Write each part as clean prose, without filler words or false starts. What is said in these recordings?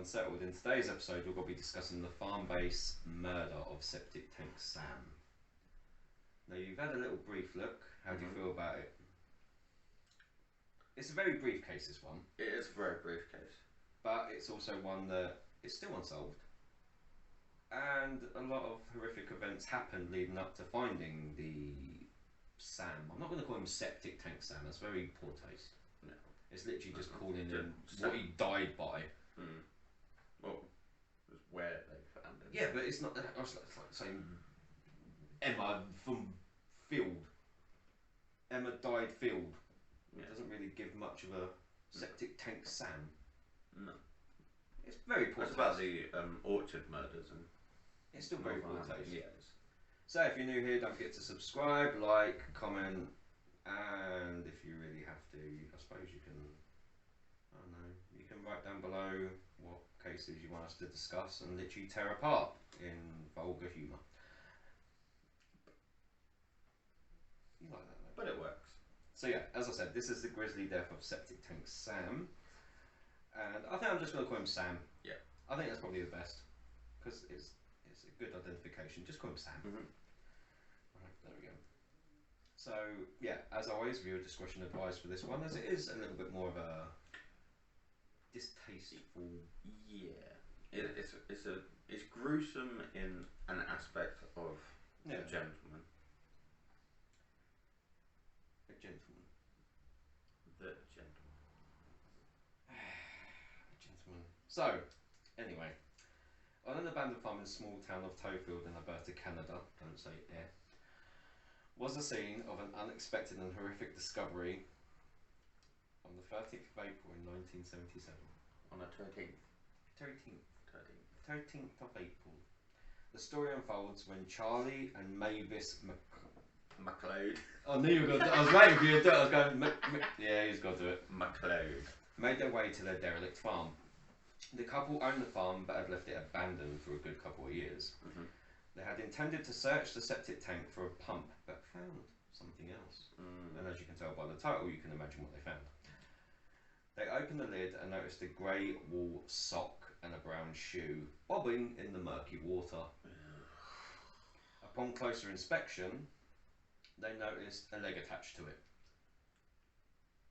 Unsettled. In today's episode, we're going to be discussing the farm base murder of Septic Tank Sam. Now, you've had a little brief look. How do you feel about it? It's a very brief case, this one. It is a very brief case. But it's also one that is still unsolved. And a lot of horrific events happened leading up to finding the Sam. I'm not going to call him Septic Tank Sam, that's very poor taste. No. It's literally just calling him what he died by. Well, it's where they found him. Yeah, but it's not. It's like saying Emma from Field. Emma died Field. Yeah. It doesn't really give much of a Septic Tank Sam. No. It's very poor taste. It's about the orchard murders and. It's still very poor taste. Yes. So if you're new here, don't forget to subscribe, like, comment, and if you really have to, I suppose you can. I don't know. You can write down below what cases you want us to discuss and literally tear apart in vulgar humour. You like that, though? But it works. So yeah, as I said, this is the grisly death of Septic Tank Sam, and I think I'm just going to call him Sam. Yeah. I think that's probably the best because it's a good identification. Just call him Sam. Right, there we go. So yeah, as always, viewer discretion advised for this one, as it is a little bit more of a distasteful. Yeah. It's gruesome in an aspect of a gentleman. A gentleman. The gentleman. A gentleman. So, anyway, on an abandoned farm in the small town of Tofield in Alberta, Canada, don't say air, was the scene of an unexpected and horrific discovery on the 13th of April in 1977. On the 13th. 13th of April. The story unfolds when Charlie and Mavis McLeod. I knew you were going to do it. I was waiting for you to do it. I was going, yeah, he's got to do it. McLeod. Made their way to their derelict farm. The couple owned the farm but had left it abandoned for a good couple of years. They had intended to search the septic tank for a pump but found something else. And as you can tell by the title, you can imagine what they found. They opened the lid and noticed a grey wool sock and a brown shoe bobbing in the murky water. Upon closer inspection, they noticed a leg attached to it.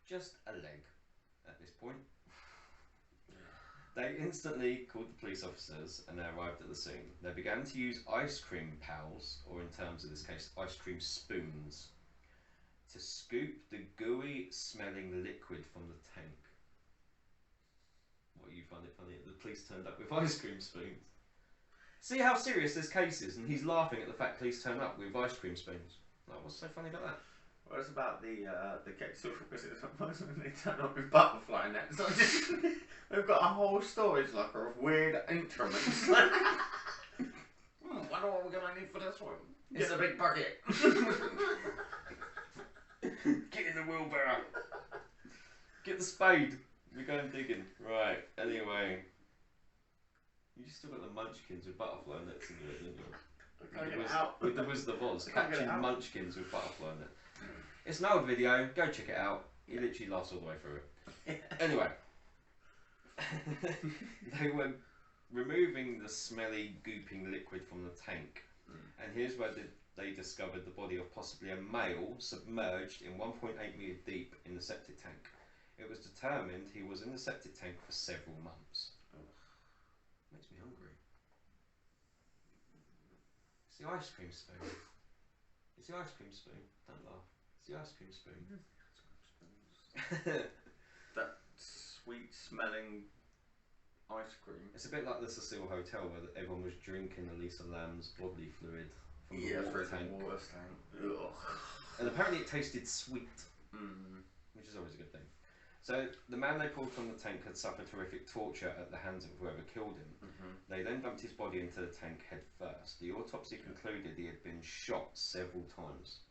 Just a leg at this point. They instantly called the police officers and they arrived at the scene. They began to use ice cream pals, or in terms of this case, ice cream spoons, to scoop the gooey smelling liquid from the tank. What, you find it funny? The police turned up with ice cream spoons. See how serious this case is, and he's laughing at the fact police turned up with ice cream spoons. Like, what's so funny about that? Well, it's about the case of because it's supposed when they turn up with butterfly nets. So they've got a whole storage locker of weird instruments. Wonder what we're gonna need for this one. Get a big bucket. Get in the wheelbarrow. Get the spade. We're going digging. Right. Anyway, you still got the munchkins with butterfly nets in it, didn't you? With the Wizard of Oz, catching munchkins with butterfly net. It's an old video, go check it out. He literally laughs all the way through it. Anyway, they were removing the smelly, gooping liquid from the tank, and here's where they discovered the body of possibly a male submerged in 1.8 metre deep in the septic tank. It was determined he was in the septic tank for several months. Makes me hungry. It's the ice cream spoon. It's the ice cream spoon. Don't laugh. It's the ice cream spoon. That sweet smelling ice cream. It's a bit like the Cecile Hotel where everyone was drinking Elisa Lam's bodily fluid from the water tank. Ugh. And apparently it tasted sweet, which is always a good thing. So the man they pulled from the tank had suffered horrific torture at the hands of whoever killed him. They then dumped his body into the tank head first. The autopsy concluded he had been shot several times.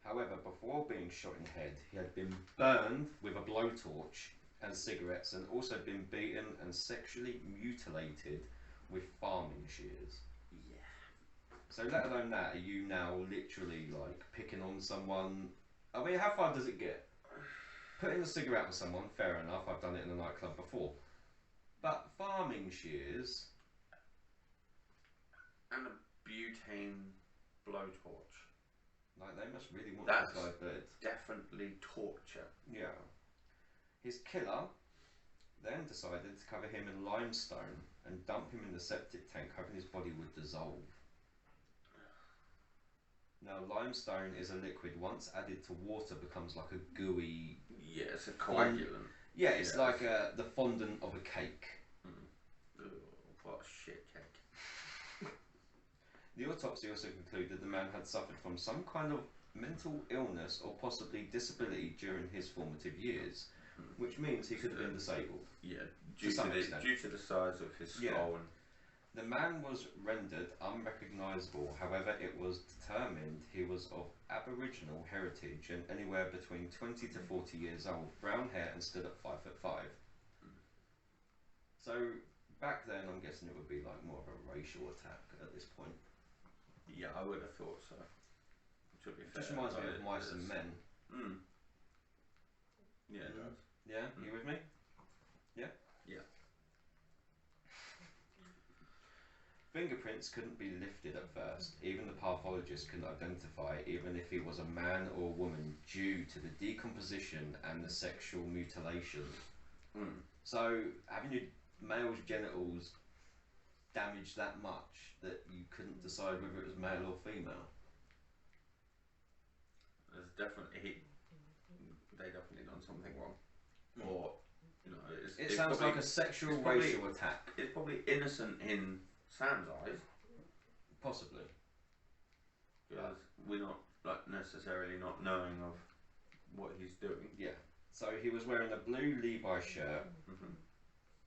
However, before being shot in the head, he had been burned with a blowtorch and cigarettes, and also been beaten and sexually mutilated with farming shears. Yeah. So let alone that, are you now literally like picking on someone? I mean, how far does it get? Putting a cigarette with someone, fair enough, I've done it in a nightclub before. But farming shears. And a butane blowtorch. Like, they must really want That's this guy dead. definitely torture. Yeah. His killer then decided to cover him in limestone and dump him in the septic tank, hoping his body would dissolve. Now, limestone is a liquid, once added to water, becomes like a gooey... Yeah, it's a coagulant. Yeah, it's like the fondant of a cake. Ugh, what a shit cake. The autopsy also concluded the man had suffered from some kind of mental illness or possibly disability during his formative years, which means he could have been disabled. Yeah, due to the size of his skull. And the man was rendered unrecognisable. However, it was determined he was of Aboriginal heritage and anywhere between 20 to 40 years old, brown hair, and stood at 5'5". So back then, I'm guessing it would be like more of a racial attack at this point. Yeah, I would have thought so. To be fair, Just reminds me of Mice and Men. Yeah, it does. Yeah, you with me? Yeah? Yeah. Fingerprints couldn't be lifted at first. Even the pathologist couldn't identify even if he was a man or a woman due to the decomposition and the sexual mutilation. So having your male's genitals damaged that much that you couldn't decide whether it was male or female. There's definitely they definitely done something wrong, or you know, it sounds probably, like a sexual racial attack. It's probably innocent in Sam's eyes, possibly, because we're not like necessarily not knowing of what he's doing. Yeah. So he was wearing a blue Levi shirt.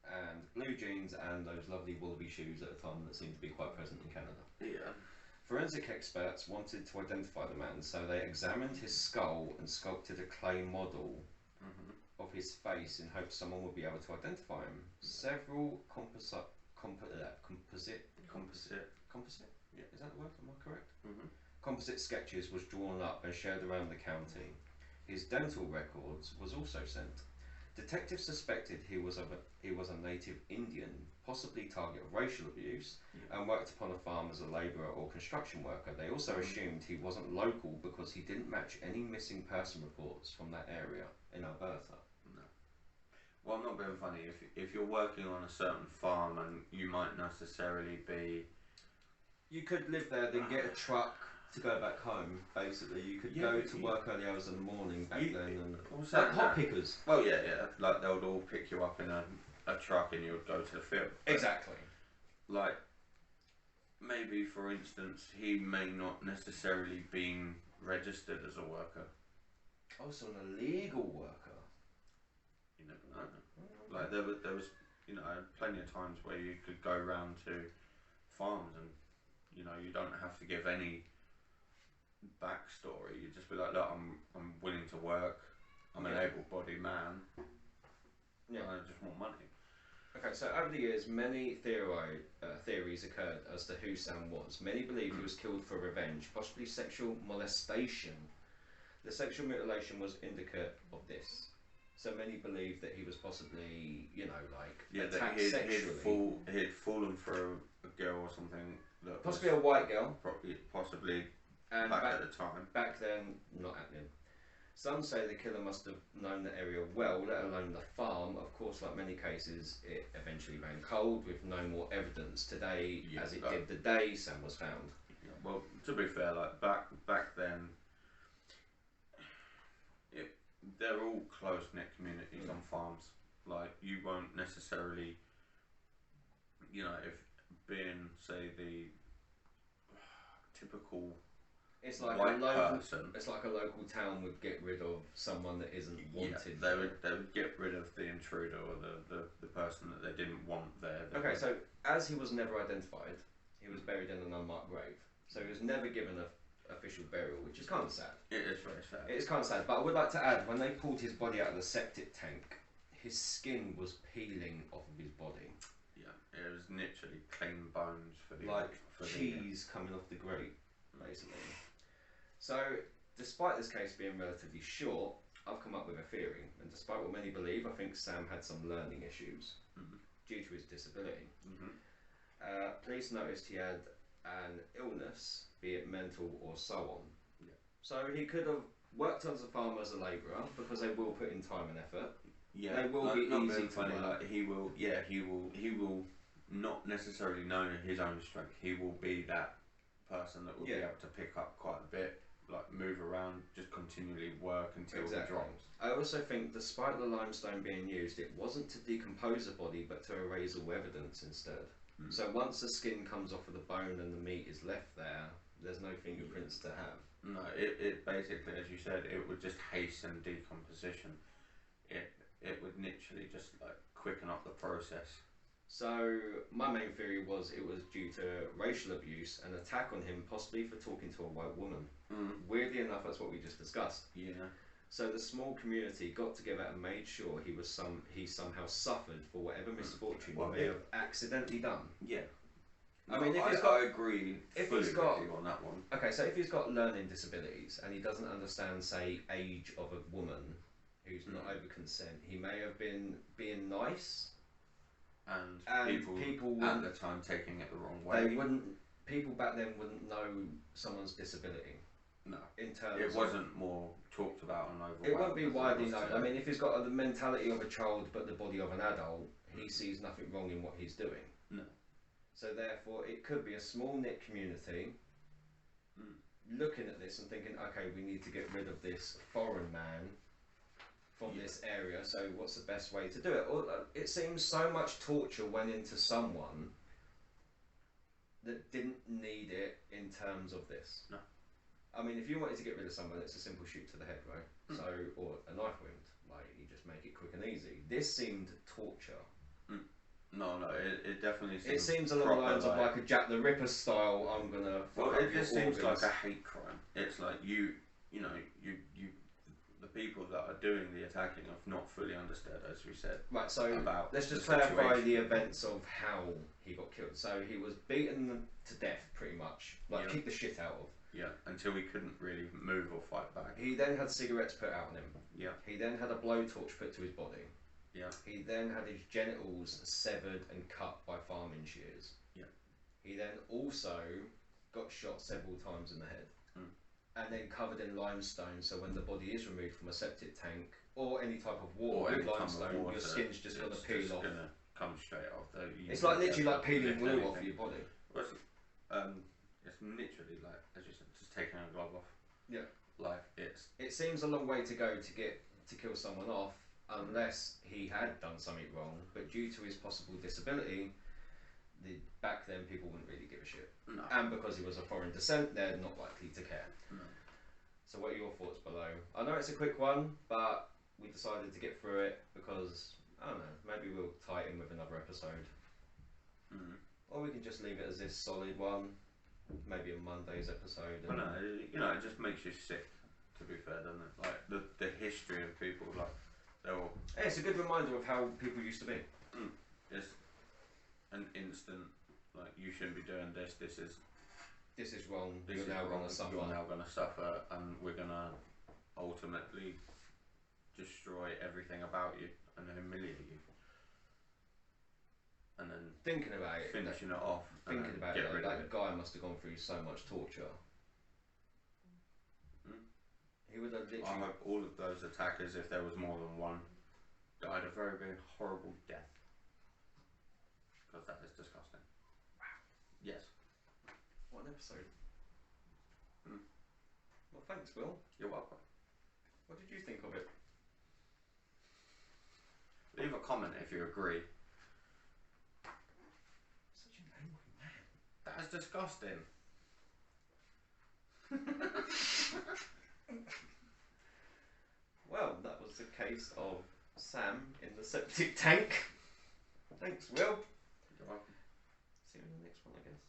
And blue jeans and those lovely wallaby shoes at a time that seemed to be quite present in Canada. Yeah. Forensic experts wanted to identify the man, so they examined his skull and sculpted a clay model of his face in hopes someone would be able to identify him. Several composite. Yeah, is that the word? Am I correct? Composite sketches was drawn up and shared around the county. His dental records was also sent. Detectives suspected he was a native Indian, possibly target of racial abuse, and worked upon a farm as a labourer or construction worker. They also assumed he wasn't local because he didn't match any missing person reports from that area in Alberta. No. Well, I'm not being funny. If you're working on a certain farm and you might necessarily be... You could live there, then get a truck to go back home. Basically, you could go to work early hours in the morning back then, and like hot pickers. Well, yeah, like they would all pick you up in a truck and you would go to the field. Exactly. Like maybe, for instance, he may not necessarily been registered as a worker. Oh, so an illegal worker. You never know. Like there was, you know, plenty of times where you could go round to farms and, you know, you don't have to give any backstory. You just be like, look, I'm willing to work. I'm an able-bodied man. Yeah. I just want money. Okay, so over the years, many theories occurred as to who Sam was. Many believe he was killed for revenge, possibly sexual molestation. The sexual mutilation was indicate of this. So many believe that he was possibly, you know, like attacked sexually. He'd fallen for a girl or something. That possibly a white girl. Possibly and back at the time. Back then, not happening. Some say the killer must have known the area well, let alone the farm. Of course, like many cases, it eventually ran cold with no more evidence today as it did the day Sam was found. Yeah, well, to be fair, like back then, they're all close-knit communities on farms. Like, you won't necessarily, you know, if being, say, the typical it's like white a local person. It's like a local town would get rid of someone that isn't wanted. Yeah, they would get rid of the intruder or the person that they didn't want there. Okay, so as he was never identified, he was buried in an unmarked grave. So he was never given a official burial, which is kind of sad. It is very sad. It is kind of sad, but I would like to add, when they pulled his body out of the septic tank, his skin was peeling off of his body. Yeah, it was literally clean bones for the cheese coming off the grate, basically. So, despite this case being relatively short, I've come up with a theory, and despite what many believe, I think Sam had some learning issues. due to his disability. Mhm. Police noticed he had an illness, be it mental or so on. Yeah. So he could have worked as a farmer as a labourer because they will put in time and effort. Yeah. They will be not easy being to funny. work. Like he will not necessarily know his own strength. He will be that person that will be able to pick up quite a bit, like move around, just continually work until he drops. I also think, despite the limestone being used, it wasn't to decompose a body, but to erase all evidence instead. So once the skin comes off of the bone and the meat is left there, there's no fingerprints to have. No, it basically, as you said, it would just hasten decomposition. It would literally just like quicken up the process. So my main theory was it was due to racial abuse and attack on him, possibly for talking to a white woman. Weirdly enough, that's what we just discussed. Yeah. So the small community got together and made sure he somehow suffered for whatever misfortune he may have accidentally done. Yeah. I mean, I agree fully with you on that one. Okay, so if he's got learning disabilities and he doesn't understand, say, age of a woman who's not over consent, he may have been being nice. And people at the time taking it the wrong way. People back then wouldn't know someone's disability. No. In terms it wasn't more talked about and overwhelmed. It won't be widely known. I mean, if he's got the mentality of a child but the body of an adult, he sees nothing wrong in what he's doing. No. So therefore, it could be a small knit community looking at this and thinking, okay, we need to get rid of this foreign man from this area, so what's the best way to do it? It seems so much torture went into someone that didn't need it in terms of this. No. I mean, if you wanted to get rid of someone, it's a simple shoot to the head, right? So, or a knife wound, like you just make it quick and easy. This seemed torture. No, it definitely seems. It seems along the lines of like a Jack the Ripper style. I'm gonna. Well, it just seems like a hate crime. It's like you the people that are doing the attacking have not fully understood, as we said. Right, so about let's just clarify the events of how he got killed. So he was beaten to death, pretty much, like kicked the shit out of. Yeah, until he couldn't really move or fight back. He then had cigarettes put out on him. Yeah. He then had a blowtorch put to his body. Yeah. He then had his genitals severed and cut by farming shears. Yeah. He then also got shot several times in the head. And then covered in limestone, so when the body is removed from a septic tank or any type of water with limestone, your skin's just going to peel off. It's going to come straight off. It's like literally like peeling glue off your body. Well, it's literally like, as you said, just taking a glove off. Yeah. Like It seems a long way to go to kill someone off, unless he had done something wrong. But due to his possible disability, back then people wouldn't really give a shit. No. And because he was of foreign descent, they're not likely to care. No. So what are your thoughts below? I know it's a quick one, but we decided to get through it because, I don't know, maybe we'll tie it in with another episode. Or we can just leave it as this solid one, maybe a Monday's episode. I know, it just makes you sick, to be fair, doesn't it? Like, the history of people, like, they're all... Yeah, it's a good reminder of how people used to be. It's an instant, like, you shouldn't be doing this, this is wrong, you're now going to suffer. You're now going to suffer, and we're going to ultimately destroy everything about you and humiliate you. And then thinking about it, finishing it off. Thinking about it, that guy must have gone through so much torture. He would have literally. I hope all of those attackers, if there was more than one, died a very, very horrible death. Because that is disgusting. Wow. Yes. What an episode. Well, thanks, Will. You're welcome. What did you think of it? Leave a comment if you agree. Such an angry man. That is disgusting. Well, that was the case of Sam in the septic tank. Thanks, Will. You're welcome. See you in the next one, I guess.